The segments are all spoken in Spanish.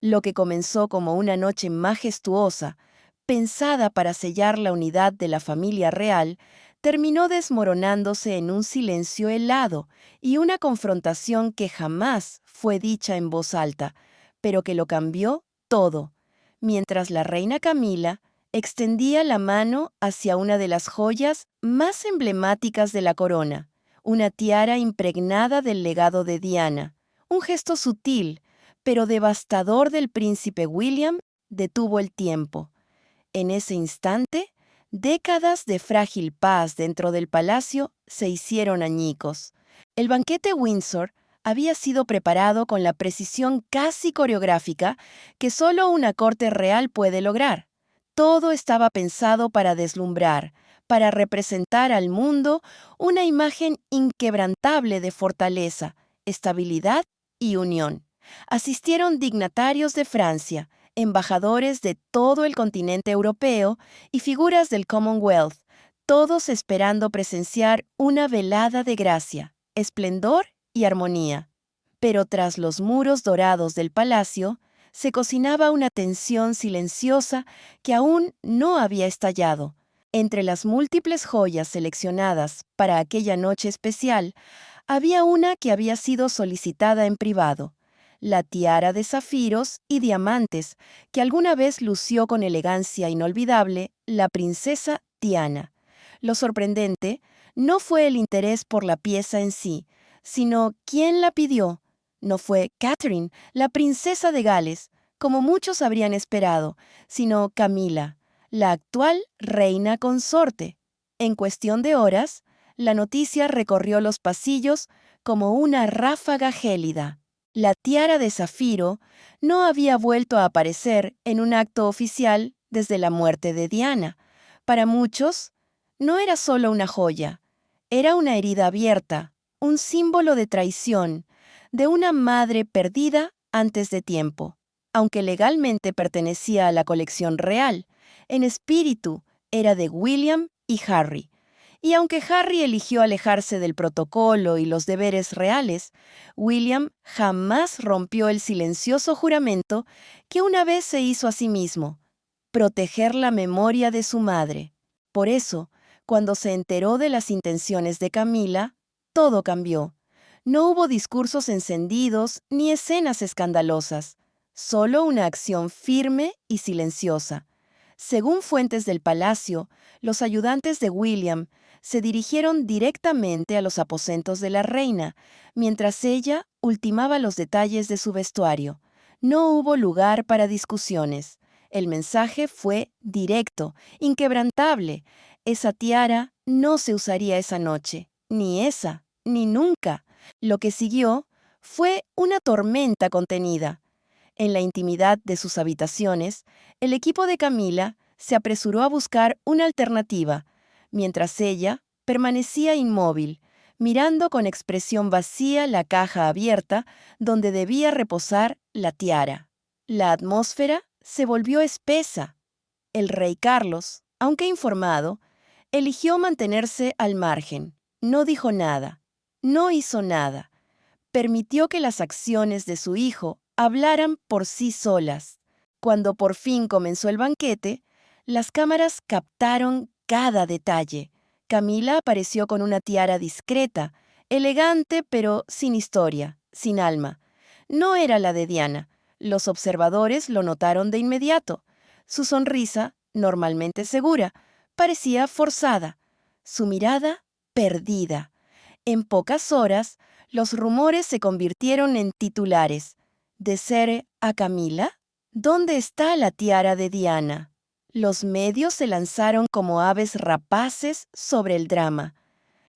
Lo que comenzó como una noche majestuosa, pensada para sellar la unidad de la familia real, terminó desmoronándose en un silencio helado y una confrontación que jamás fue dicha en voz alta, pero que lo cambió todo, mientras la reina Camila extendía la mano hacia una de las joyas más emblemáticas de la corona, una tiara impregnada del legado de Diana, un gesto sutil, pero devastador del príncipe William, detuvo el tiempo. En ese instante, décadas de frágil paz dentro del palacio se hicieron añicos. El banquete Windsor había sido preparado con la precisión casi coreográfica que solo una corte real puede lograr. Todo estaba pensado para deslumbrar, para representar al mundo una imagen inquebrantable de fortaleza, estabilidad y unión. Asistieron dignatarios de Francia, embajadores de todo el continente europeo y figuras del Commonwealth, todos esperando presenciar una velada de gracia, esplendor y armonía. Pero tras los muros dorados del palacio, se cocinaba una tensión silenciosa que aún no había estallado. Entre las múltiples joyas seleccionadas para aquella noche especial, había una que había sido solicitada en privado, la tiara de zafiros y diamantes que alguna vez lució con elegancia inolvidable la princesa Diana. Lo sorprendente no fue el interés por la pieza en sí, sino quién la pidió. No fue Catherine, la princesa de Gales, como muchos habrían esperado, sino Camila, la actual reina consorte. En cuestión de horas, la noticia recorrió los pasillos como una ráfaga gélida. La tiara de zafiro no había vuelto a aparecer en un acto oficial desde la muerte de Diana. Para muchos, no era solo una joya, era una herida abierta, un símbolo de traición, de una madre perdida antes de tiempo. Aunque legalmente pertenecía a la colección real, en espíritu era de William y Harry. Y aunque Harry eligió alejarse del protocolo y los deberes reales, William jamás rompió el silencioso juramento que una vez se hizo a sí mismo: proteger la memoria de su madre. Por eso, cuando se enteró de las intenciones de Camila, todo cambió. No hubo discursos encendidos ni escenas escandalosas, solo una acción firme y silenciosa. Según fuentes del palacio, los ayudantes de William se dirigieron directamente a los aposentos de la reina, mientras ella ultimaba los detalles de su vestuario. No hubo lugar para discusiones. El mensaje fue directo, inquebrantable. Esa tiara no se usaría esa noche, ni esa, ni nunca. Lo que siguió fue una tormenta contenida. En la intimidad de sus habitaciones, el equipo de Camila se apresuró a buscar una alternativa, mientras ella permanecía inmóvil, mirando con expresión vacía la caja abierta donde debía reposar la tiara. La atmósfera se volvió espesa. El rey Carlos, aunque informado, eligió mantenerse al margen. No dijo nada, no hizo nada. Permitió que las acciones de su hijo hablaran por sí solas. Cuando por fin comenzó el banquete, las cámaras captaron cada detalle. Camila apareció con una tiara discreta, elegante pero sin historia, sin alma. No era la de Diana. Los observadores lo notaron de inmediato. Su sonrisa, normalmente segura, parecía forzada. Su mirada, perdida. En pocas horas, los rumores se convirtieron en titulares. ¿De ser a Camila? ¿Dónde está la tiara de Diana? Los medios se lanzaron como aves rapaces sobre el drama.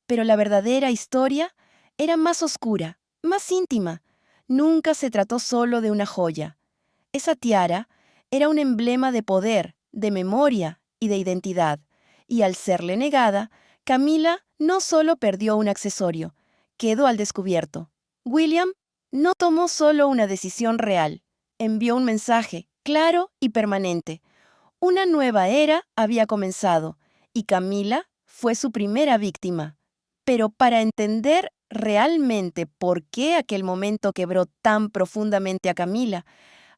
Pero la verdadera historia era más oscura, más íntima. Nunca se trató solo de una joya. Esa tiara era un emblema de poder, de memoria y de identidad. Y al serle negada, Camila no solo perdió un accesorio, quedó al descubierto. William no tomó solo una decisión real, envió un mensaje claro y permanente. Una nueva era había comenzado, y Camila fue su primera víctima. Pero para entender realmente por qué aquel momento quebró tan profundamente a Camila,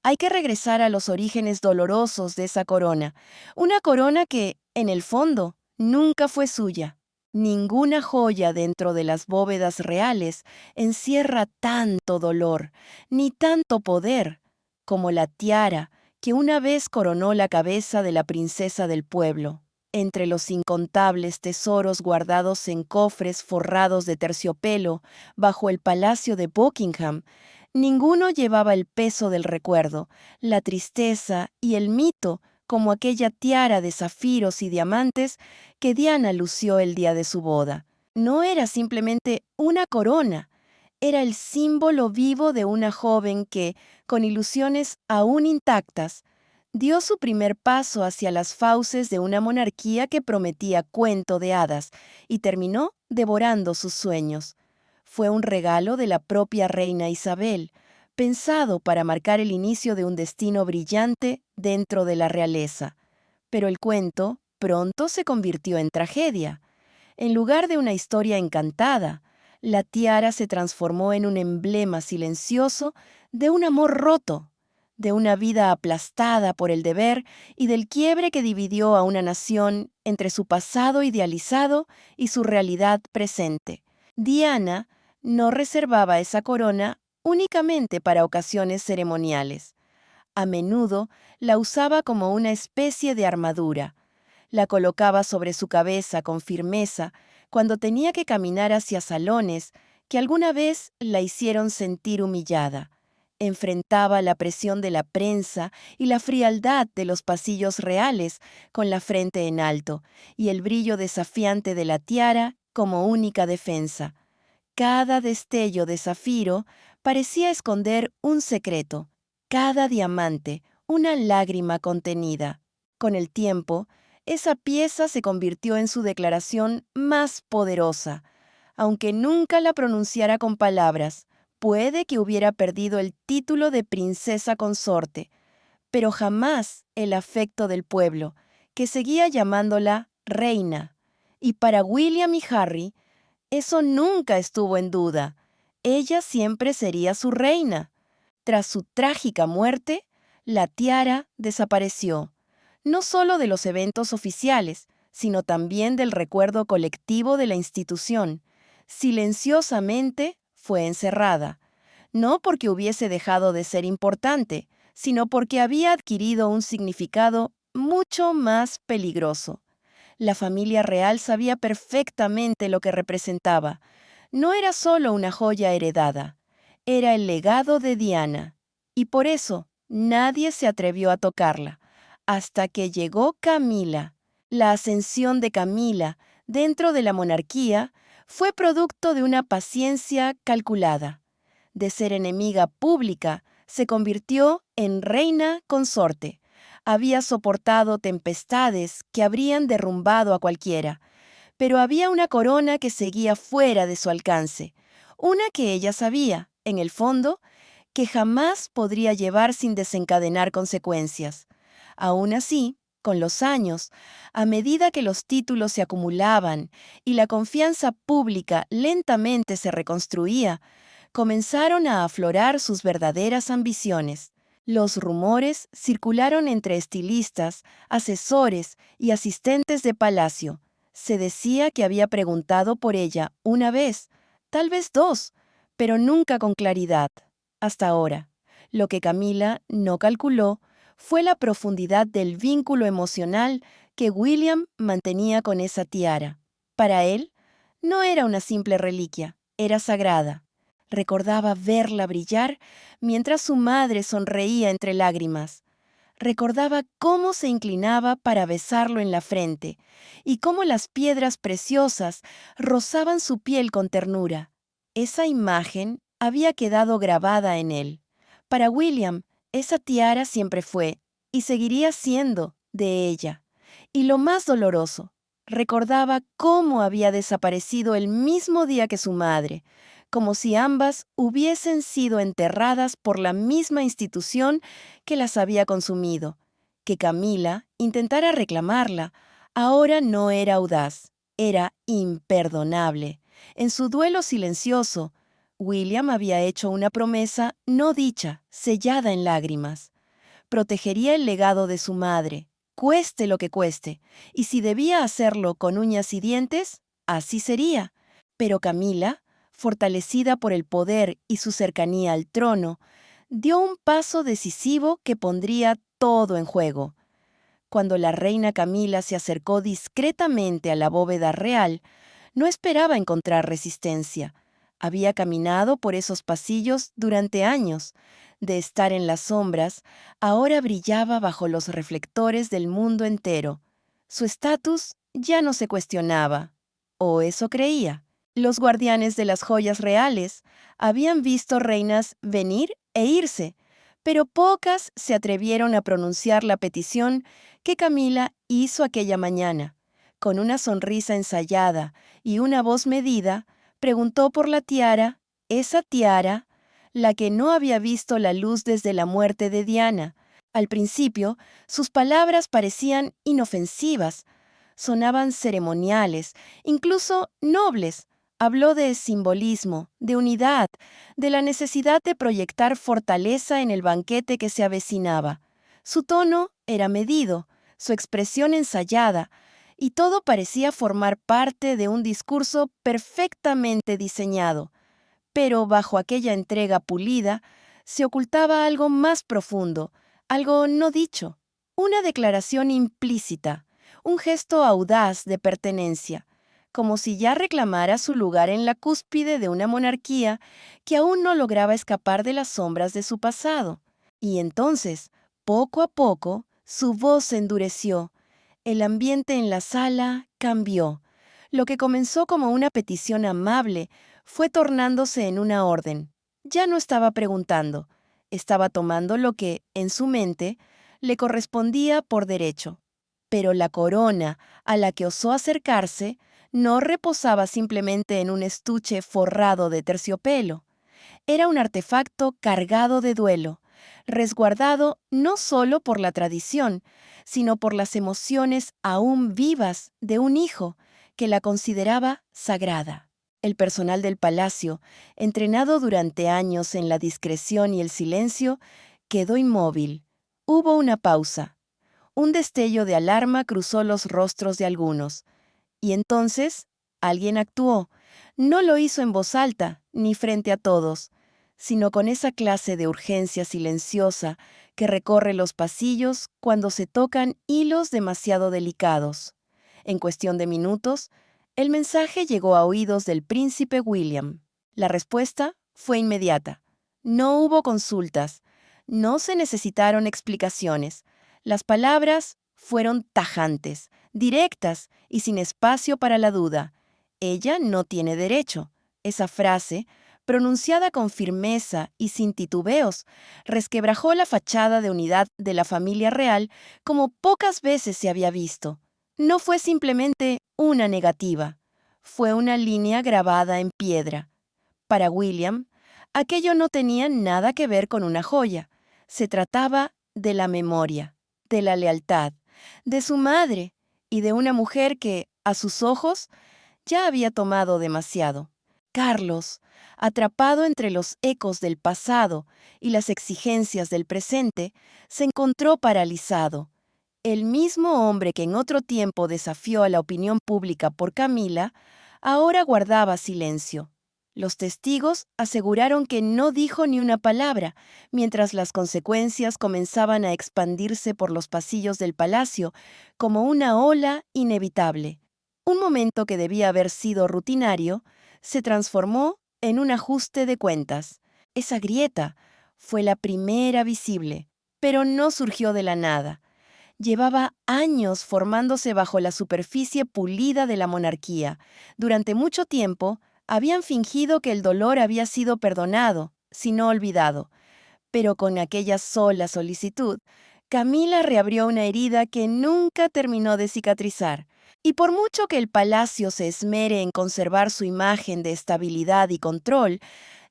Hay que regresar a los orígenes dolorosos de esa corona, una corona que, en el fondo, nunca fue suya. Ninguna joya dentro de las bóvedas reales encierra tanto dolor, ni tanto poder, como la tiara que una vez coronó la cabeza de la princesa del pueblo. Entre los incontables tesoros guardados en cofres forrados de terciopelo bajo el palacio de Buckingham, ninguno llevaba el peso del recuerdo, la tristeza y el mito como aquella tiara de zafiros y diamantes que Diana lució el día de su boda. No era simplemente una corona, era el símbolo vivo de una joven que, con ilusiones aún intactas, dio su primer paso hacia las fauces de una monarquía que prometía cuento de hadas y terminó devorando sus sueños. Fue un regalo de la propia reina Isabel, pensado para marcar el inicio de un destino brillante dentro de la realeza. Pero el cuento pronto se convirtió en tragedia. En lugar de una historia encantada, la tiara se transformó en un emblema silencioso de un amor roto, de una vida aplastada por el deber y del quiebre que dividió a una nación entre su pasado idealizado y su realidad presente. Diana no reservaba esa corona únicamente para ocasiones ceremoniales. A menudo la usaba como una especie de armadura. La colocaba sobre su cabeza con firmeza cuando tenía que caminar hacia salones que alguna vez la hicieron sentir humillada. Enfrentaba la presión de la prensa y la frialdad de los pasillos reales con la frente en alto y el brillo desafiante de la tiara como única defensa. Cada destello de zafiro parecía esconder un secreto, cada diamante una lágrima contenida. Con el tiempo, esa pieza se convirtió en su declaración más poderosa. Aunque nunca la pronunciara con palabras, puede que hubiera perdido el título de princesa consorte, pero jamás el afecto del pueblo, que seguía llamándola reina. Y para William y Harry, eso nunca estuvo en duda. Ella siempre sería su reina. Tras su trágica muerte, la tiara desapareció, no solo de los eventos oficiales, sino también del recuerdo colectivo de la institución. Silenciosamente fue encerrada, no porque hubiese dejado de ser importante, sino porque había adquirido un significado mucho más peligroso. La familia real sabía perfectamente lo que representaba. No era solo una joya heredada, era el legado de Diana. Y por eso nadie se atrevió a tocarla, hasta que llegó Camila. La ascensión de Camila dentro de la monarquía fue producto de una paciencia calculada. De ser enemiga pública, se convirtió en reina consorte. Había soportado tempestades que habrían derrumbado a cualquiera, pero había una corona que seguía fuera de su alcance, una que ella sabía, en el fondo, que jamás podría llevar sin desencadenar consecuencias. Aún así, con los años, a medida que los títulos se acumulaban y la confianza pública lentamente se reconstruía, comenzaron a aflorar sus verdaderas ambiciones. Los rumores circularon entre estilistas, asesores y asistentes de palacio. Se decía que había preguntado por ella una vez, tal vez dos, pero nunca con claridad. Hasta ahora, lo que Camila no calculó fue la profundidad del vínculo emocional que William mantenía con esa tiara. Para él, no era una simple reliquia, era sagrada. Recordaba verla brillar mientras su madre sonreía entre lágrimas. Recordaba cómo se inclinaba para besarlo en la frente y cómo las piedras preciosas rozaban su piel con ternura. Esa imagen había quedado grabada en él. Para William, esa tiara siempre fue, y seguiría siendo, de ella. Y lo más doloroso, recordaba cómo había desaparecido el mismo día que su madre, como si ambas hubiesen sido enterradas por la misma institución que las había consumido. Que Camila intentara reclamarla ahora no era audaz, era imperdonable. En su duelo silencioso, William había hecho una promesa no dicha, sellada en lágrimas. Protegería el legado de su madre, cueste lo que cueste, y si debía hacerlo con uñas y dientes, así sería. Pero Camila, fortalecida por el poder y su cercanía al trono, dio un paso decisivo que pondría todo en juego. Cuando la reina Camila se acercó discretamente a la bóveda real, no esperaba encontrar resistencia. Había caminado por esos pasillos durante años. De estar en las sombras, ahora brillaba bajo los reflectores del mundo entero. Su estatus ya no se cuestionaba, o eso creía. Los guardianes de las joyas reales habían visto reinas venir e irse, pero pocas se atrevieron a pronunciar la petición que Camila hizo aquella mañana. Con una sonrisa ensayada y una voz medida, preguntó por la tiara, esa tiara, la que no había visto la luz desde la muerte de Diana. Al principio, sus palabras parecían inofensivas, sonaban ceremoniales, incluso nobles. Habló de simbolismo, de unidad, de la necesidad de proyectar fortaleza en el banquete que se avecinaba. Su tono era medido, su expresión ensayada, y todo parecía formar parte de un discurso perfectamente diseñado. Pero bajo aquella entrega pulida se ocultaba algo más profundo, algo no dicho, una declaración implícita, un gesto audaz de pertenencia, como si ya reclamara su lugar en la cúspide de una monarquía que aún no lograba escapar de las sombras de su pasado. Y entonces, poco a poco, su voz se endureció. El ambiente en la sala cambió. Lo que comenzó como una petición amable fue tornándose en una orden. Ya no estaba preguntando, estaba tomando lo que, en su mente, le correspondía por derecho. Pero la corona a la que osó acercarse no reposaba simplemente en un estuche forrado de terciopelo. Era un artefacto cargado de duelo, resguardado no solo por la tradición, sino por las emociones aún vivas de un hijo que la consideraba sagrada. El personal del palacio, entrenado durante años en la discreción y el silencio, quedó inmóvil. Hubo una pausa. Un destello de alarma cruzó los rostros de algunos. Y entonces, alguien actuó. No lo hizo en voz alta, ni frente a todos, sino con esa clase de urgencia silenciosa que recorre los pasillos cuando se tocan hilos demasiado delicados. En cuestión de minutos, el mensaje llegó a oídos del príncipe William. La respuesta fue inmediata. No hubo consultas, no se necesitaron explicaciones. Las palabras fueron tajantes, directas y sin espacio para la duda. Ella no tiene derecho. Esa frase, pronunciada con firmeza y sin titubeos, resquebrajó la fachada de unidad de la familia real como pocas veces se había visto. No fue simplemente una negativa, fue una línea grabada en piedra. Para William, aquello no tenía nada que ver con una joya. Se trataba de la memoria, de la lealtad, de su madre y de una mujer que, a sus ojos, ya había tomado demasiado. Carlos, atrapado entre los ecos del pasado y las exigencias del presente, se encontró paralizado. El mismo hombre que en otro tiempo desafió a la opinión pública por Camila, ahora guardaba silencio. Los testigos aseguraron que no dijo ni una palabra, mientras las consecuencias comenzaban a expandirse por los pasillos del palacio como una ola inevitable. Un momento que debía haber sido rutinario se transformó en un ajuste de cuentas. Esa grieta fue la primera visible, pero no surgió de la nada. Llevaba años formándose bajo la superficie pulida de la monarquía. Durante mucho tiempo, habían fingido que el dolor había sido perdonado, si no olvidado. Pero con aquella sola solicitud, Camila reabrió una herida que nunca terminó de cicatrizar. Y por mucho que el palacio se esmere en conservar su imagen de estabilidad y control,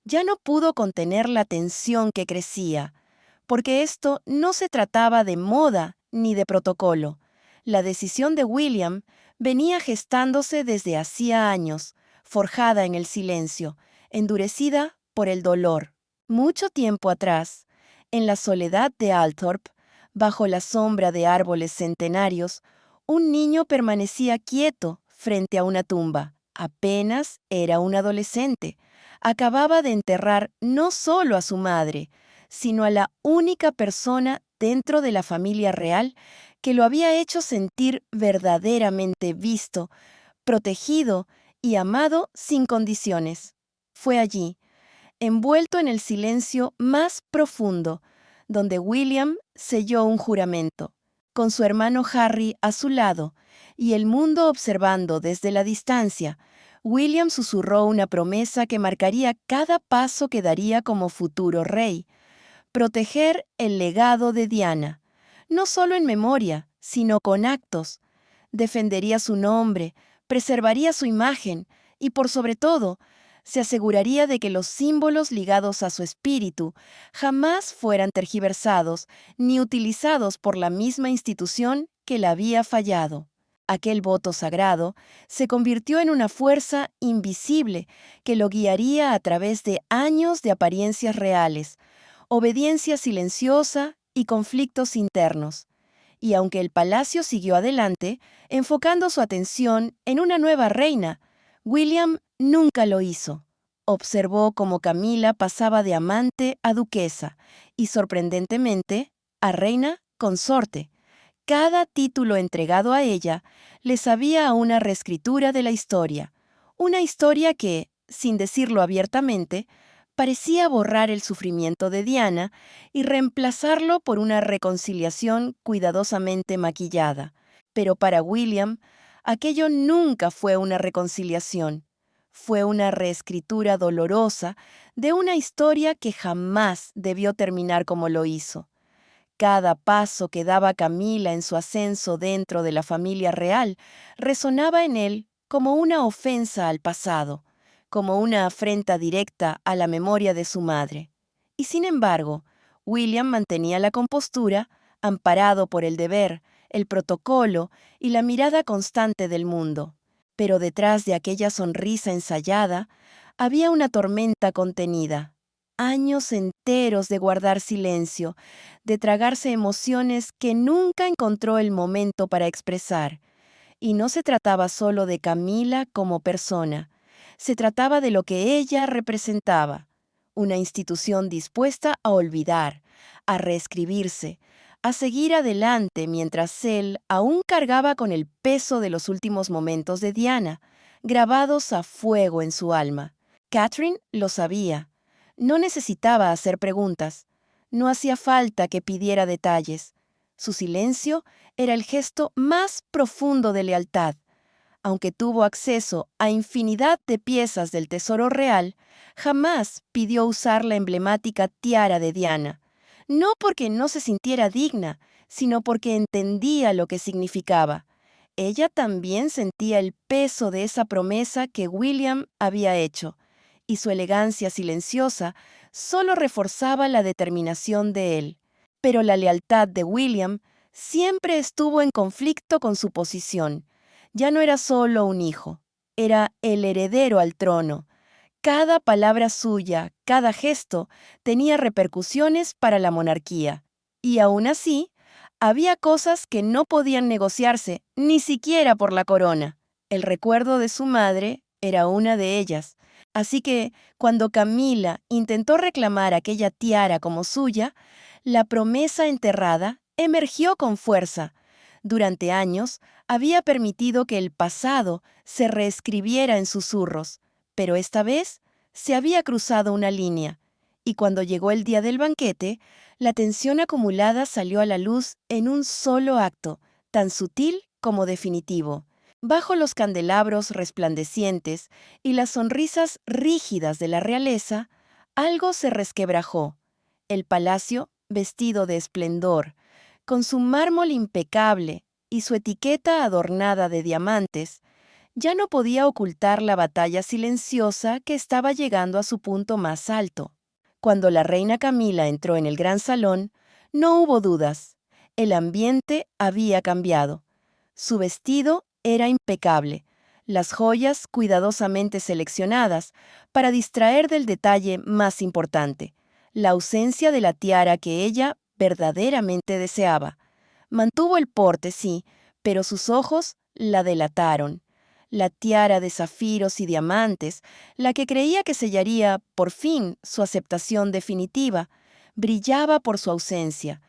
ya no pudo contener la tensión que crecía. Porque esto no se trataba de moda ni de protocolo. La decisión de William venía gestándose desde hacía años, forjada en el silencio, endurecida por el dolor. Mucho tiempo atrás, en la soledad de Althorp, Bajo la sombra de árboles centenarios, un niño permanecía quieto frente a una tumba. Apenas era un adolescente. Acababa de enterrar no solo a su madre, sino a la única persona dentro de la familia real que lo había hecho sentir verdaderamente visto, protegido y amado sin condiciones. Fue allí, envuelto en el silencio más profundo, donde William selló un juramento, con su hermano Harry a su lado y el mundo observando desde la distancia. William susurró una promesa que marcaría cada paso que daría como futuro rey: proteger el legado de Diana, no solo en memoria, sino con actos. Defendería su nombre, preservaría su imagen y, por sobre todo, se aseguraría de que los símbolos ligados a su espíritu jamás fueran tergiversados ni utilizados por la misma institución que la había fallado. Aquel voto sagrado se convirtió en una fuerza invisible que lo guiaría a través de años de apariencias reales, obediencia silenciosa y conflictos internos. Y aunque el palacio siguió adelante, enfocando su atención en una nueva reina, William nunca lo hizo. Observó cómo Camila pasaba de amante a duquesa y, sorprendentemente, a reina consorte. Cada título entregado a ella le sabía a una reescritura de la historia, una historia que, sin decirlo abiertamente, parecía borrar el sufrimiento de Diana y reemplazarlo por una reconciliación cuidadosamente maquillada. Pero para William, aquello nunca fue una reconciliación. Fue una reescritura dolorosa de una historia que jamás debió terminar como lo hizo. Cada paso que daba Camila en su ascenso dentro de la familia real resonaba en él como una ofensa al pasado, como una afrenta directa a la memoria de su madre. Y sin embargo, William mantenía la compostura, amparado por el deber, el protocolo y la mirada constante del mundo. Pero detrás de aquella sonrisa ensayada había una tormenta contenida. Años enteros de guardar silencio, de tragarse emociones que nunca encontró el momento para expresar. Y no se trataba solo de Camila como persona, se trataba de lo que ella representaba: una institución dispuesta a olvidar, a reescribirse, a seguir adelante mientras él aún cargaba con el peso de los últimos momentos de Diana, grabados a fuego en su alma. Catherine lo sabía. No necesitaba hacer preguntas. No hacía falta que pidiera detalles. Su silencio era el gesto más profundo de lealtad. Aunque tuvo acceso a infinidad de piezas del tesoro real, jamás pidió usar la emblemática tiara de Diana. No porque no se sintiera digna, sino porque entendía lo que significaba. Ella también sentía el peso de esa promesa que William había hecho, y su elegancia silenciosa solo reforzaba la determinación de él. Pero la lealtad de William siempre estuvo en conflicto con su posición. Ya no era solo un hijo, era el heredero al trono. Cada palabra suya, cada gesto, tenía repercusiones para la monarquía. Y aún así, había cosas que no podían negociarse, ni siquiera por la corona. El recuerdo de su madre era una de ellas. Así que, cuando Camila intentó reclamar aquella tiara como suya, la promesa enterrada emergió con fuerza. Durante años, había permitido que el pasado se reescribiera en susurros, pero esta vez se había cruzado una línea, y cuando llegó el día del banquete, la tensión acumulada salió a la luz en un solo acto, tan sutil como definitivo. Bajo los candelabros resplandecientes y las sonrisas rígidas de la realeza, algo se resquebrajó. El palacio, vestido de esplendor, con su mármol impecable y su etiqueta adornada de diamantes, ya no podía ocultar la batalla silenciosa que estaba llegando a su punto más alto. Cuando la reina Camila entró en el gran salón, no hubo dudas. El ambiente había cambiado. Su vestido era impecable, las joyas cuidadosamente seleccionadas para distraer del detalle más importante, la ausencia de la tiara que ella verdaderamente deseaba. Mantuvo el porte, sí, pero sus ojos la delataron. La tiara de zafiros y diamantes, la que creía que sellaría, por fin, su aceptación definitiva, brillaba por su ausencia.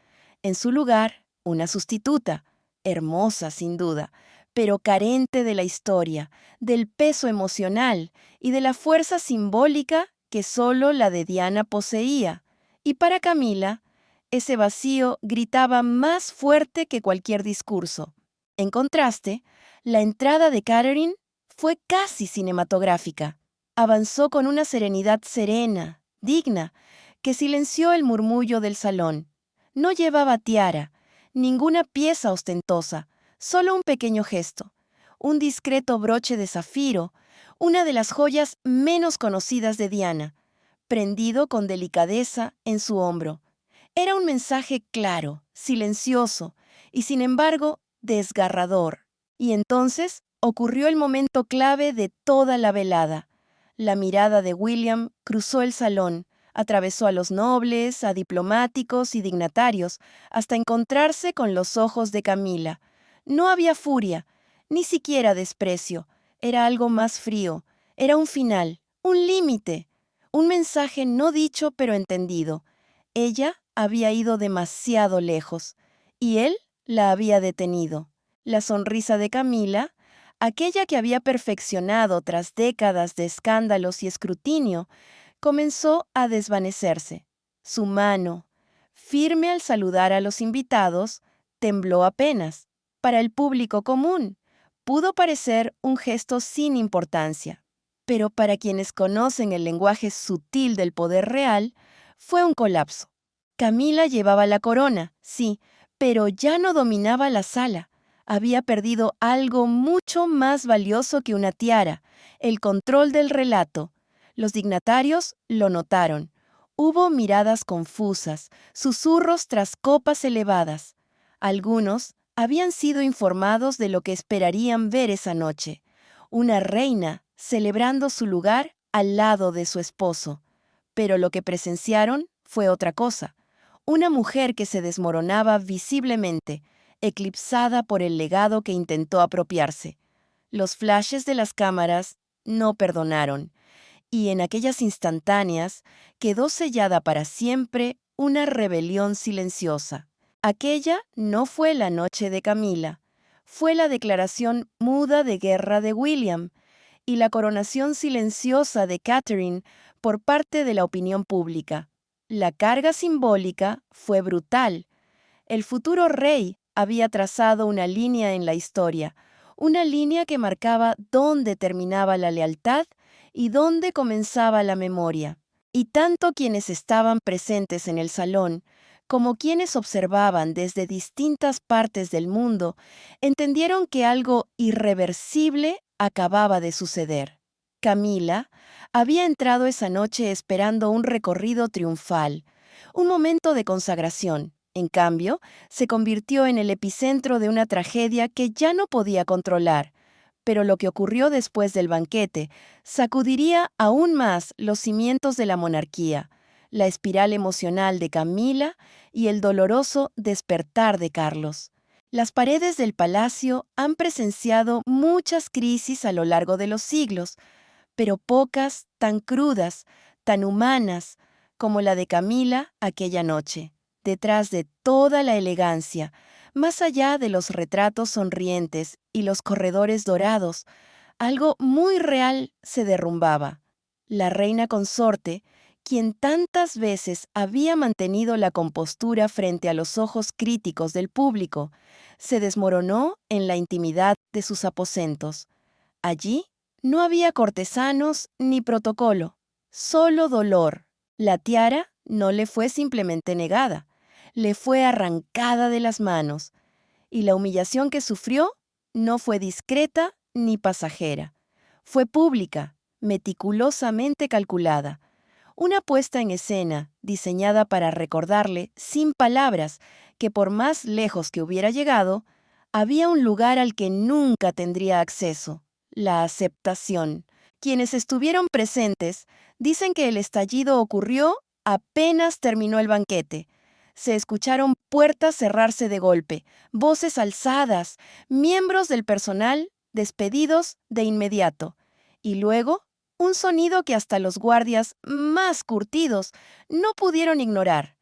En su lugar, una sustituta, hermosa sin duda, pero carente de la historia, del peso emocional y de la fuerza simbólica que solo la de Diana poseía. Y para Camila, ese vacío gritaba más fuerte que cualquier discurso. En contraste, la entrada de Catherine fue casi cinematográfica. Avanzó con una serenidad serena, digna, que silenció el murmullo del salón. No llevaba tiara, ninguna pieza ostentosa, solo un pequeño gesto, un discreto broche de zafiro, una de las joyas menos conocidas de Diana, prendido con delicadeza en su hombro. Era un mensaje claro, silencioso y, sin embargo, desgarrador. Y entonces ocurrió el momento clave de toda la velada. La mirada de William cruzó el salón, atravesó a los nobles, a diplomáticos y dignatarios, hasta encontrarse con los ojos de Camila. No había furia, ni siquiera desprecio. Era algo más frío. Era un final, un límite, un mensaje no dicho pero entendido. Ella había ido demasiado lejos, y él la había detenido. La sonrisa de Camila, aquella que había perfeccionado tras décadas de escándalos y escrutinio, comenzó a desvanecerse. Su mano, firme al saludar a los invitados, tembló apenas. Para el público común, pudo parecer un gesto sin importancia. Pero para quienes conocen el lenguaje sutil del poder real, fue un colapso. Camila llevaba la corona, sí, pero ya no dominaba la sala. Había perdido algo mucho más valioso que una tiara, el control del relato. Los dignatarios lo notaron. Hubo miradas confusas, susurros tras copas elevadas. Algunos habían sido informados de lo que esperarían ver esa noche. Una reina celebrando su lugar al lado de su esposo. Pero lo que presenciaron fue otra cosa. Una mujer que se desmoronaba visiblemente, eclipsada por el legado que intentó apropiarse. Los flashes de las cámaras no perdonaron, y en aquellas instantáneas quedó sellada para siempre una rebelión silenciosa. Aquella no fue la noche de Camila, fue la declaración muda de guerra de William y la coronación silenciosa de Catherine por parte de la opinión pública. La carga simbólica fue brutal. El futuro rey había trazado una línea en la historia, una línea que marcaba dónde terminaba la lealtad y dónde comenzaba la memoria. Y tanto quienes estaban presentes en el salón, como quienes observaban desde distintas partes del mundo, entendieron que algo irreversible acababa de suceder. Camila había entrado esa noche esperando un recorrido triunfal, un momento de consagración. En cambio, se convirtió en el epicentro de una tragedia que ya no podía controlar. Pero lo que ocurrió después del banquete sacudiría aún más los cimientos de la monarquía, la espiral emocional de Camila y el doloroso despertar de Carlos. Las paredes del palacio han presenciado muchas crisis a lo largo de los siglos, pero pocas tan crudas, tan humanas, como la de Camila aquella noche. Detrás de toda la elegancia, más allá de los retratos sonrientes y los corredores dorados, algo muy real se derrumbaba. La reina consorte, quien tantas veces había mantenido la compostura frente a los ojos críticos del público, se desmoronó en la intimidad de sus aposentos. Allí no había cortesanos ni protocolo, solo dolor. La tiara no le fue simplemente negada, le fue arrancada de las manos, y la humillación que sufrió no fue discreta ni pasajera. Fue pública, meticulosamente calculada, una puesta en escena diseñada para recordarle, sin palabras, que por más lejos que hubiera llegado, había un lugar al que nunca tendría acceso: la aceptación. Quienes estuvieron presentes dicen que el estallido ocurrió apenas terminó el banquete. Se escucharon puertas cerrarse de golpe, voces alzadas, miembros del personal despedidos de inmediato. Y luego, un sonido que hasta los guardias más curtidos no pudieron ignorar.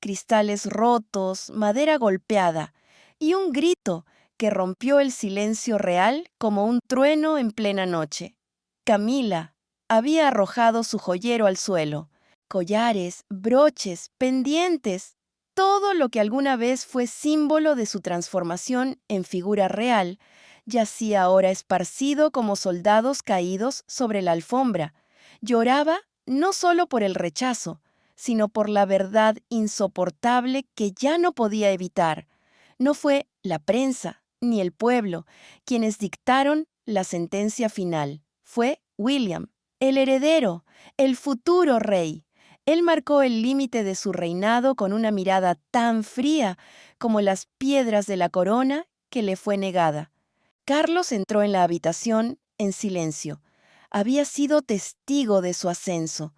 Cristales rotos, madera golpeada y un grito que rompió el silencio real como un trueno en plena noche. Camila había arrojado su joyero al suelo. Collares, broches, pendientes, todo lo que alguna vez fue símbolo de su transformación en figura real, yacía ahora esparcido como soldados caídos sobre la alfombra. Lloraba no solo por el rechazo, sino por la verdad insoportable que ya no podía evitar. No fue la prensa ni el pueblo quienes dictaron la sentencia final. Fue William, el heredero, el futuro rey. Él marcó el límite de su reinado con una mirada tan fría como las piedras de la corona que le fue negada. Carlos entró en la habitación en silencio. Había sido testigo de su ascenso.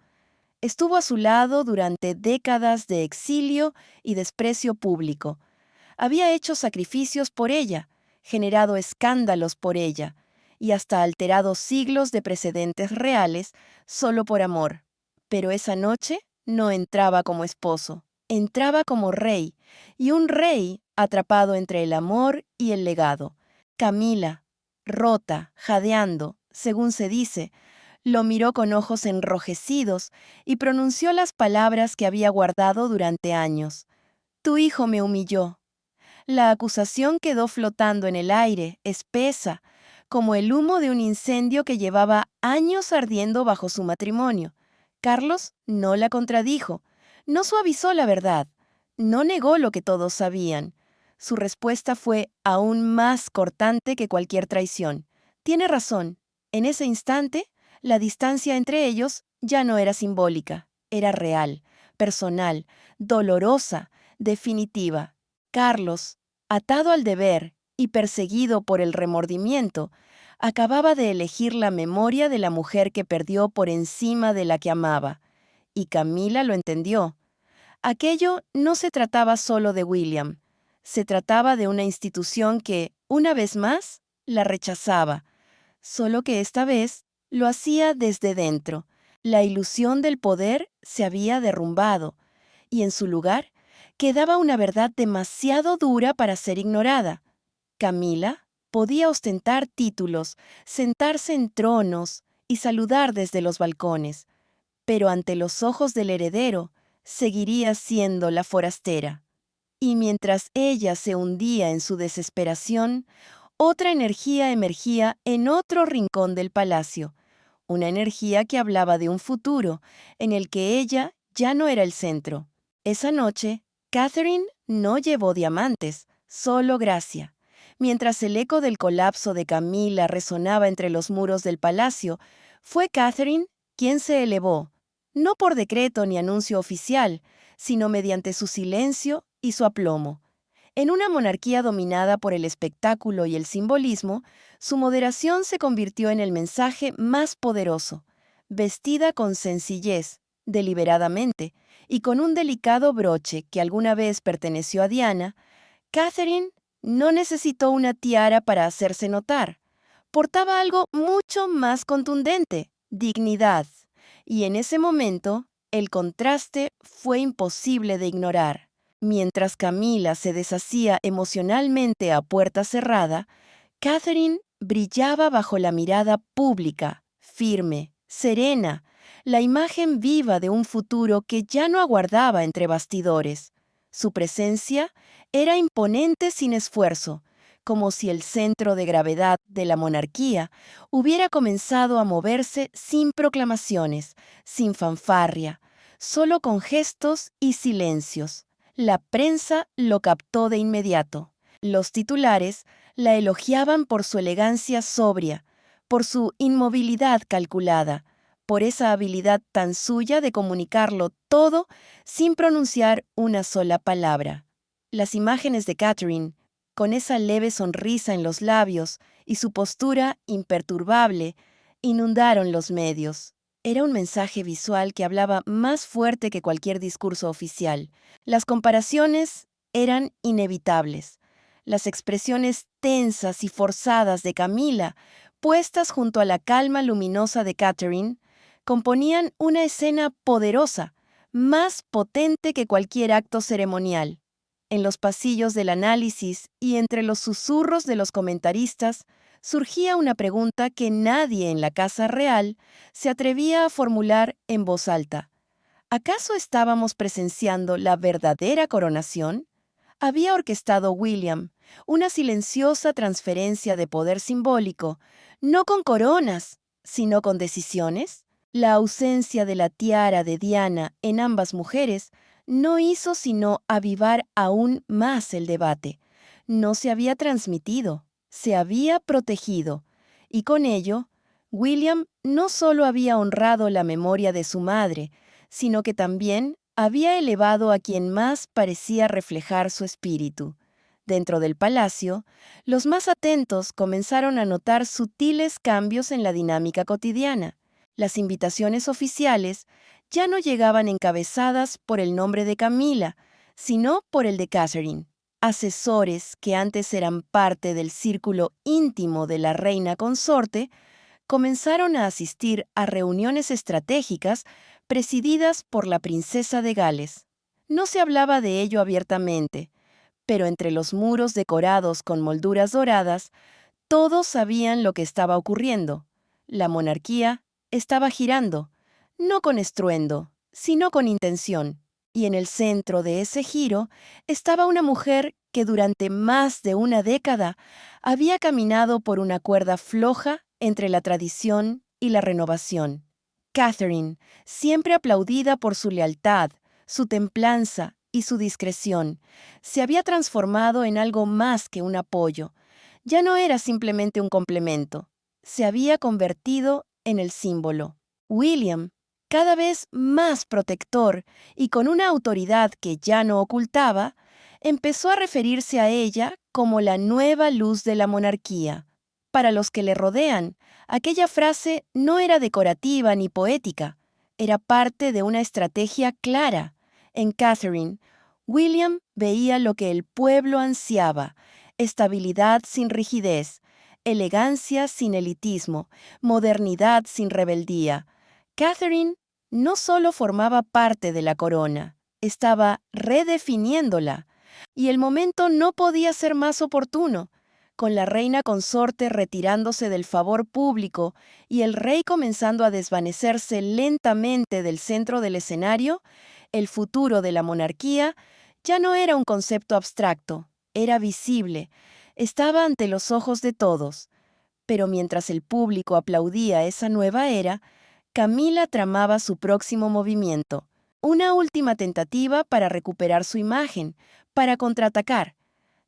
Estuvo a su lado durante décadas de exilio y desprecio público. Había hecho sacrificios por ella, generado escándalos por ella, y hasta alterado siglos de precedentes reales solo por amor. Pero esa noche no entraba como esposo, entraba como rey, y un rey atrapado entre el amor y el legado. Camila, rota, jadeando, según se dice, lo miró con ojos enrojecidos y pronunció las palabras que había guardado durante años. Tu hijo me humilló. La acusación quedó flotando en el aire, espesa, como el humo de un incendio que llevaba años ardiendo bajo su matrimonio. Carlos no la contradijo, no suavizó la verdad, no negó lo que todos sabían. Su respuesta fue aún más cortante que cualquier traición. Tiene razón. En ese instante, la distancia entre ellos ya no era simbólica, era real, personal, dolorosa, definitiva. Carlos, atado al deber y perseguido por el remordimiento, acababa de elegir la memoria de la mujer que perdió por encima de la que amaba. Y Camila lo entendió. Aquello no se trataba solo de William. Se trataba de una institución que, una vez más, la rechazaba. Solo que esta vez lo hacía desde dentro. La ilusión del poder se había derrumbado, y en su lugar quedaba una verdad demasiado dura para ser ignorada. Camila podía ostentar títulos, sentarse en tronos y saludar desde los balcones, pero ante los ojos del heredero seguiría siendo la forastera. Y mientras ella se hundía en su desesperación, otra energía emergía en otro rincón del palacio, una energía que hablaba de un futuro en el que ella ya no era el centro. Esa noche, Catherine no llevó diamantes, solo gracia. Mientras el eco del colapso de Camila resonaba entre los muros del palacio, fue Catherine quien se elevó, no por decreto ni anuncio oficial, sino mediante su silencio y su aplomo. En una monarquía dominada por el espectáculo y el simbolismo, su moderación se convirtió en el mensaje más poderoso. Vestida con sencillez, deliberadamente, y con un delicado broche que alguna vez perteneció a Diana, Catherine no necesitó una tiara para hacerse notar. Portaba algo mucho más contundente, dignidad, y en ese momento el contraste fue imposible de ignorar. Mientras Camila se deshacía emocionalmente a puerta cerrada, Catherine brillaba bajo la mirada pública, firme, serena, la imagen viva de un futuro que ya no aguardaba entre bastidores. Su presencia era imponente sin esfuerzo, como si el centro de gravedad de la monarquía hubiera comenzado a moverse sin proclamaciones, sin fanfarria, solo con gestos y silencios. La prensa lo captó de inmediato. Los titulares la elogiaban por su elegancia sobria, por su inmovilidad calculada, por esa habilidad tan suya de comunicarlo todo sin pronunciar una sola palabra. Las imágenes de Catherine, con esa leve sonrisa en los labios y su postura imperturbable, inundaron los medios. Era un mensaje visual que hablaba más fuerte que cualquier discurso oficial. Las comparaciones eran inevitables. Las expresiones tensas y forzadas de Camila, puestas junto a la calma luminosa de Catherine, componían una escena poderosa, más potente que cualquier acto ceremonial. En los pasillos del análisis y entre los susurros de los comentaristas, surgía una pregunta que nadie en la Casa Real se atrevía a formular en voz alta. ¿Acaso estábamos presenciando la verdadera coronación? Había orquestado William una silenciosa transferencia de poder simbólico, no con coronas, sino con decisiones. La ausencia de la tiara de Diana en ambas mujeres no hizo sino avivar aún más el debate. No se había transmitido, se había protegido, y con ello, William no solo había honrado la memoria de su madre, sino que también había elevado a quien más parecía reflejar su espíritu. Dentro del palacio, los más atentos comenzaron a notar sutiles cambios en la dinámica cotidiana. Las invitaciones oficiales ya no llegaban encabezadas por el nombre de Camila, sino por el de Catherine. Asesores que antes eran parte del círculo íntimo de la reina consorte comenzaron a asistir a reuniones estratégicas presididas por la princesa de Gales. No se hablaba de ello abiertamente, pero entre los muros decorados con molduras doradas, todos sabían lo que estaba ocurriendo. La monarquía estaba girando, no con estruendo, sino con intención. Y en el centro de ese giro estaba una mujer que durante más de una década había caminado por una cuerda floja entre la tradición y la renovación. Catherine, siempre aplaudida por su lealtad, su templanza y su discreción, se había transformado en algo más que un apoyo. Ya no era simplemente un complemento, se había convertido en el símbolo. William, cada vez más protector y con una autoridad que ya no ocultaba, empezó a referirse a ella como la nueva luz de la monarquía. Para los que le rodean, aquella frase no era decorativa ni poética, era parte de una estrategia clara. En Catherine, William veía lo que el pueblo ansiaba: estabilidad sin rigidez, elegancia sin elitismo, modernidad sin rebeldía. Catherine no solo formaba parte de la corona, estaba redefiniéndola, y el momento no podía ser más oportuno. Con la reina consorte retirándose del favor público y el rey comenzando a desvanecerse lentamente del centro del escenario, el futuro de la monarquía ya no era un concepto abstracto, era visible, estaba ante los ojos de todos. Pero mientras el público aplaudía esa nueva era, Camila tramaba su próximo movimiento, una última tentativa para recuperar su imagen, para contraatacar.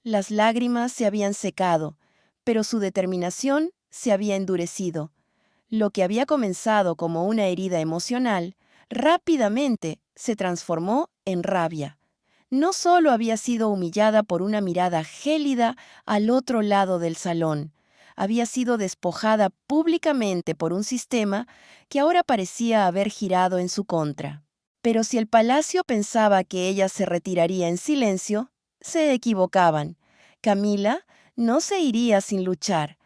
Las lágrimas se habían secado, pero su determinación se había endurecido. Lo que había comenzado como una herida emocional, rápidamente se transformó en rabia. No solo había sido humillada por una mirada gélida al otro lado del salón, había sido despojada públicamente por un sistema que ahora parecía haber girado en su contra. Pero si el palacio pensaba que ella se retiraría en silencio, se equivocaban. Camila no se iría sin luchar,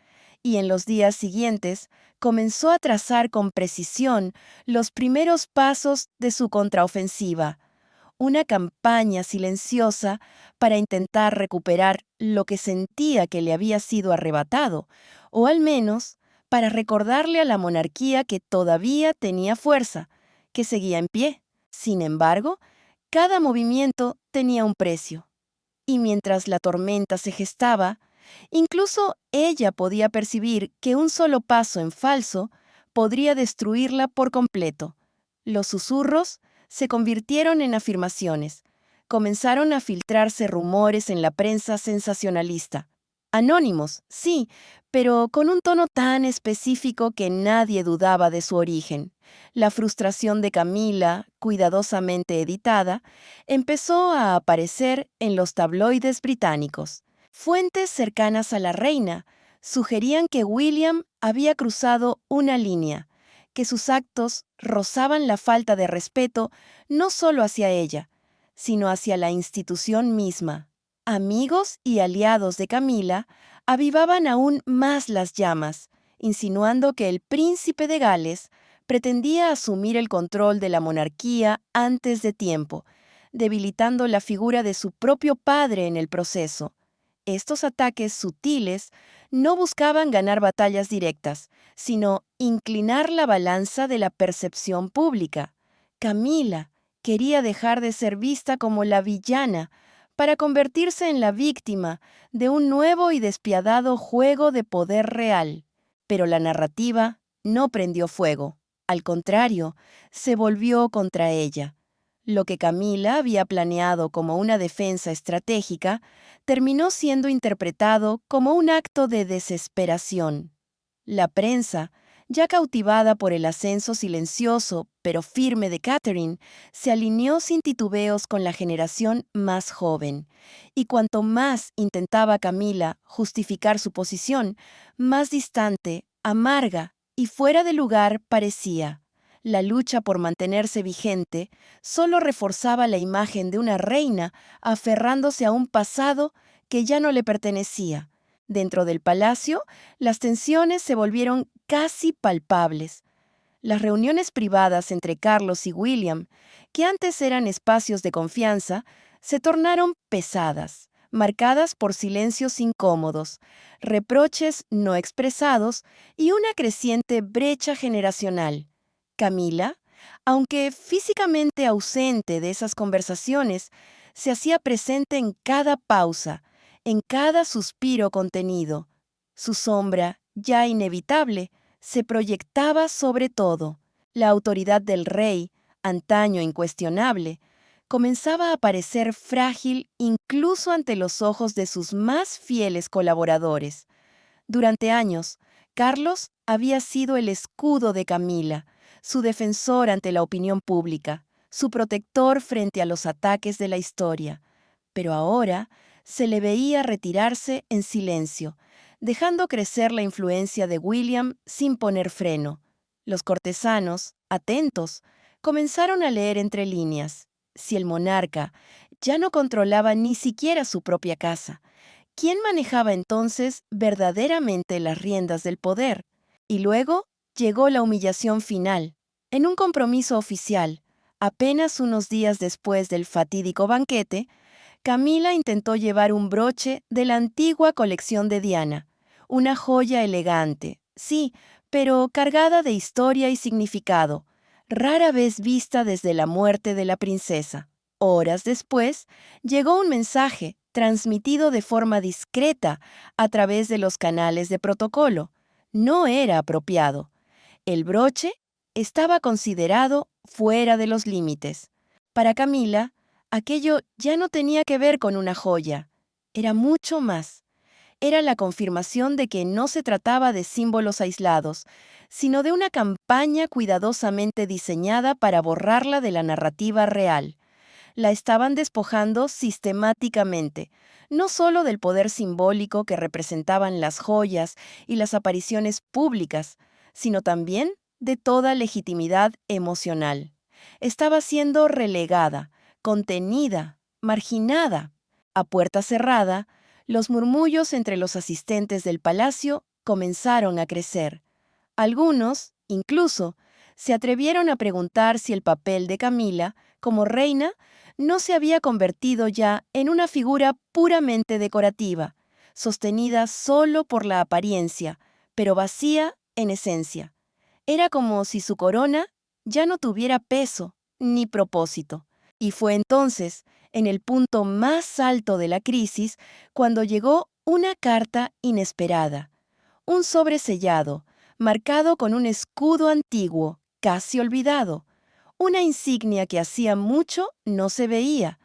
y en los días siguientes comenzó a trazar con precisión los primeros pasos de su contraofensiva, una campaña silenciosa para intentar recuperar lo que sentía que le había sido arrebatado, o al menos para recordarle a la monarquía que todavía tenía fuerza, que seguía en pie. Sin embargo, cada movimiento tenía un precio. Y mientras la tormenta se gestaba, incluso ella podía percibir que un solo paso en falso podría destruirla por completo. Los susurros se convirtieron en afirmaciones. Comenzaron a filtrarse rumores en la prensa sensacionalista. Anónimos, sí, pero con un tono tan específico que nadie dudaba de su origen. La frustración de Camila, cuidadosamente editada, empezó a aparecer en los tabloides británicos. Fuentes cercanas a la reina sugerían que William había cruzado una línea, que sus actos rozaban la falta de respeto no solo hacia ella, sino hacia la institución misma. Amigos y aliados de Camila avivaban aún más las llamas, insinuando que el príncipe de Gales pretendía asumir el control de la monarquía antes de tiempo, debilitando la figura de su propio padre en el proceso. Estos ataques sutiles no buscaban ganar batallas directas, sino inclinar la balanza de la percepción pública. Camila quería dejar de ser vista como la villana para convertirse en la víctima de un nuevo y despiadado juego de poder real. Pero la narrativa no prendió fuego. Al contrario, se volvió contra ella. Lo que Camila había planeado como una defensa estratégica terminó siendo interpretado como un acto de desesperación. La prensa, ya cautivada por el ascenso silencioso pero firme de Catherine, se alineó sin titubeos con la generación más joven. Y cuanto más intentaba Camila justificar su posición, más distante, amarga y fuera de lugar parecía. La lucha por mantenerse vigente solo reforzaba la imagen de una reina aferrándose a un pasado que ya no le pertenecía. Dentro del palacio, las tensiones se volvieron casi palpables. Las reuniones privadas entre Carlos y William, que antes eran espacios de confianza, se tornaron pesadas, marcadas por silencios incómodos, reproches no expresados y una creciente brecha generacional. Camila, aunque físicamente ausente de esas conversaciones, se hacía presente en cada pausa, en cada suspiro contenido. Su sombra, ya inevitable, se proyectaba sobre todo. La autoridad del rey, antaño incuestionable, comenzaba a parecer frágil incluso ante los ojos de sus más fieles colaboradores. Durante años, Carlos había sido el escudo de Camila, su defensor ante la opinión pública, su protector frente a los ataques de la historia. Pero ahora se le veía retirarse en silencio, dejando crecer la influencia de William sin poner freno. Los cortesanos, atentos, comenzaron a leer entre líneas. Si el monarca ya no controlaba ni siquiera su propia casa, ¿quién manejaba entonces verdaderamente las riendas del poder? Y luego llegó la humillación final. En un compromiso oficial, apenas unos días después del fatídico banquete, Camila intentó llevar un broche de la antigua colección de Diana, una joya elegante, sí, pero cargada de historia y significado, rara vez vista desde la muerte de la princesa. Horas después, llegó un mensaje transmitido de forma discreta a través de los canales de protocolo. No era apropiado. El broche estaba considerado fuera de los límites. Para Camila, aquello ya no tenía que ver con una joya. Era mucho más. Era la confirmación de que no se trataba de símbolos aislados, sino de una campaña cuidadosamente diseñada para borrarla de la narrativa real. La estaban despojando sistemáticamente, no solo del poder simbólico que representaban las joyas y las apariciones públicas, sino también de toda legitimidad emocional. Estaba siendo relegada, contenida, marginada. A puerta cerrada, los murmullos entre los asistentes del palacio comenzaron a crecer. Algunos, incluso, se atrevieron a preguntar si el papel de Camila, como reina, no se había convertido ya en una figura puramente decorativa, sostenida solo por la apariencia, pero vacía en esencia. Era como si su corona ya no tuviera peso ni propósito. Y fue entonces, en el punto más alto de la crisis, cuando llegó una carta inesperada. Un sobre sellado, marcado con un escudo antiguo, casi olvidado. Una insignia que hacía mucho no se veía,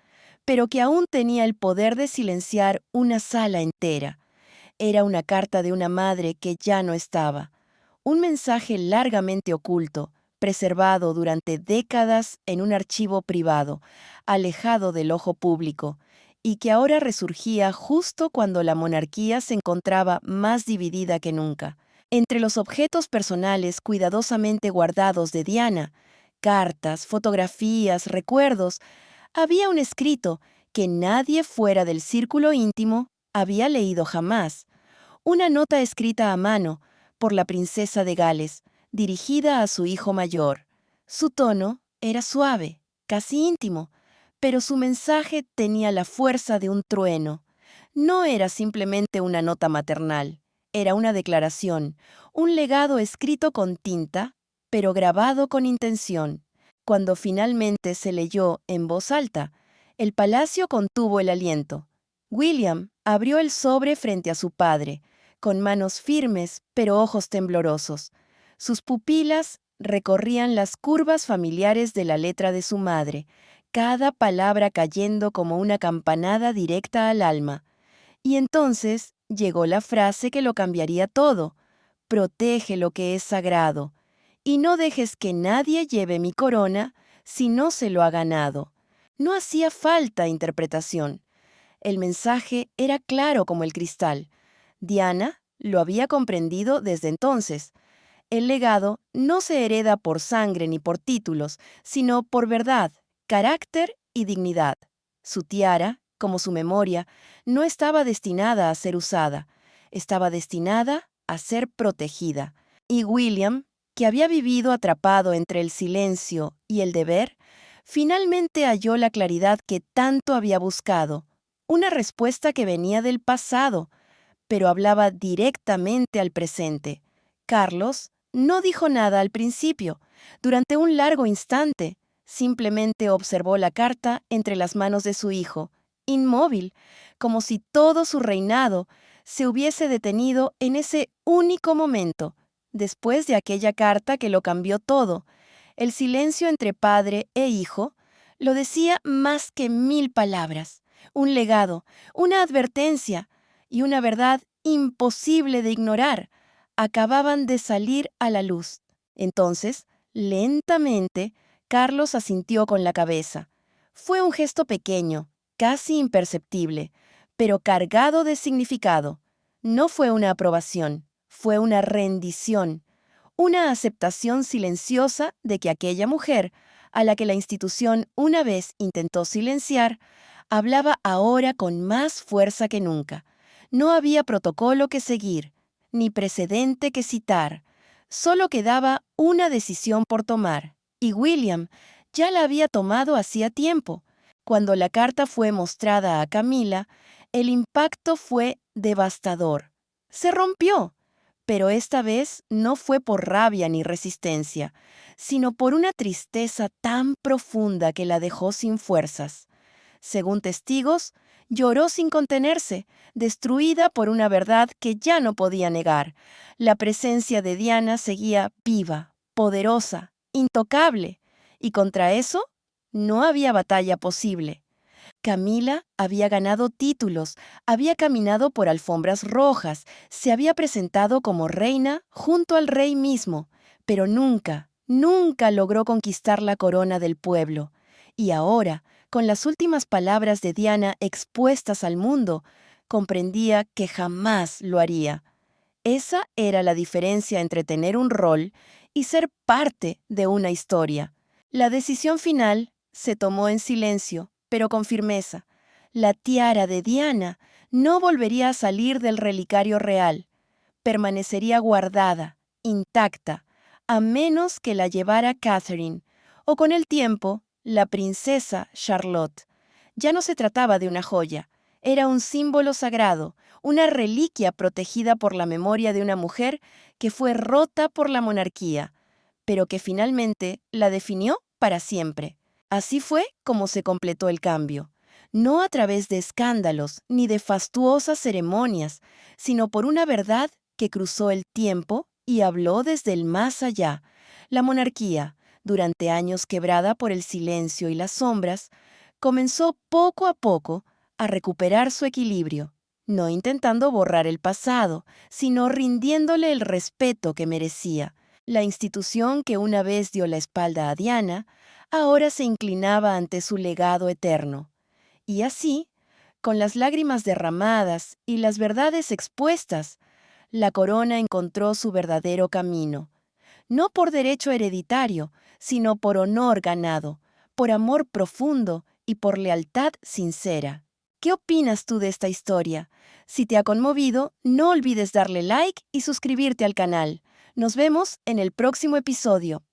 pero que aún tenía el poder de silenciar una sala entera. Era una carta de una madre que ya no estaba. Un mensaje largamente oculto, preservado durante décadas en un archivo privado, alejado del ojo público, y que ahora resurgía justo cuando la monarquía se encontraba más dividida que nunca. Entre los objetos personales cuidadosamente guardados de Diana, cartas, fotografías, recuerdos, había un escrito que nadie fuera del círculo íntimo había leído jamás. Una nota escrita a mano por la princesa de Gales, dirigida a su hijo mayor. Su tono era suave, casi íntimo, pero su mensaje tenía la fuerza de un trueno. No era simplemente una nota maternal, era una declaración, un legado escrito con tinta, pero grabado con intención. Cuando finalmente se leyó en voz alta, el palacio contuvo el aliento. William abrió el sobre frente a su padre, con manos firmes pero ojos temblorosos. Sus pupilas recorrían las curvas familiares de la letra de su madre, cada palabra cayendo como una campanada directa al alma. Y entonces llegó la frase que lo cambiaría todo. Protege lo que es sagrado, y no dejes que nadie lleve mi corona si no se lo ha ganado. No hacía falta interpretación. El mensaje era claro como el cristal. Diana lo había comprendido desde entonces. El legado no se hereda por sangre ni por títulos, sino por verdad, carácter y dignidad. Su tiara, como su memoria, no estaba destinada a ser usada, estaba destinada a ser protegida. Y William, que había vivido atrapado entre el silencio y el deber, finalmente halló la claridad que tanto había buscado, una respuesta que venía del pasado, pero hablaba directamente al presente. Carlos no dijo nada al principio. Durante un largo instante, simplemente observó la carta entre las manos de su hijo, inmóvil, como si todo su reinado se hubiese detenido en ese único momento, después de aquella carta que lo cambió todo. El silencio entre padre e hijo lo decía más que 1000 palabras, un legado, una advertencia y una verdad imposible de ignorar acababan de salir a la luz. Entonces, lentamente, Carlos asintió con la cabeza. Fue un gesto pequeño, casi imperceptible, pero cargado de significado. No fue una aprobación, fue una rendición, una aceptación silenciosa de que aquella mujer, a la que la institución una vez intentó silenciar, hablaba ahora con más fuerza que nunca. No había protocolo que seguir, ni precedente que citar. Solo quedaba una decisión por tomar, y William ya la había tomado hacía tiempo. Cuando la carta fue mostrada a Camila, el impacto fue devastador. Se rompió, pero esta vez no fue por rabia ni resistencia, sino por una tristeza tan profunda que la dejó sin fuerzas. Según testigos, lloró sin contenerse, destruida por una verdad que ya no podía negar. La presencia de Diana seguía viva, poderosa, intocable, y contra eso no había batalla posible. Camila había ganado títulos, había caminado por alfombras rojas, se había presentado como reina junto al rey mismo, pero nunca, nunca logró conquistar la corona del pueblo. Y ahora, con las últimas palabras de Diana expuestas al mundo, comprendía que jamás lo haría. Esa era la diferencia entre tener un rol y ser parte de una historia. La decisión final se tomó en silencio, pero con firmeza. La tiara de Diana no volvería a salir del relicario real. Permanecería guardada, intacta, a menos que la llevara Catherine, o con el tiempo, la princesa Charlotte. Ya no se trataba de una joya, era un símbolo sagrado, una reliquia protegida por la memoria de una mujer que fue rota por la monarquía, pero que finalmente la definió para siempre. Así fue como se completó el cambio, no a través de escándalos ni de fastuosas ceremonias, sino por una verdad que cruzó el tiempo y habló desde el más allá. La monarquía, durante años quebrada por el silencio y las sombras, comenzó poco a poco a recuperar su equilibrio, no intentando borrar el pasado, sino rindiéndole el respeto que merecía. La institución que una vez dio la espalda a Diana, ahora se inclinaba ante su legado eterno. Y así, con las lágrimas derramadas y las verdades expuestas, la corona encontró su verdadero camino, no por derecho hereditario, sino por honor ganado, por amor profundo y por lealtad sincera. ¿Qué opinas tú de esta historia? Si te ha conmovido, no olvides darle like y suscribirte al canal. Nos vemos en el próximo episodio.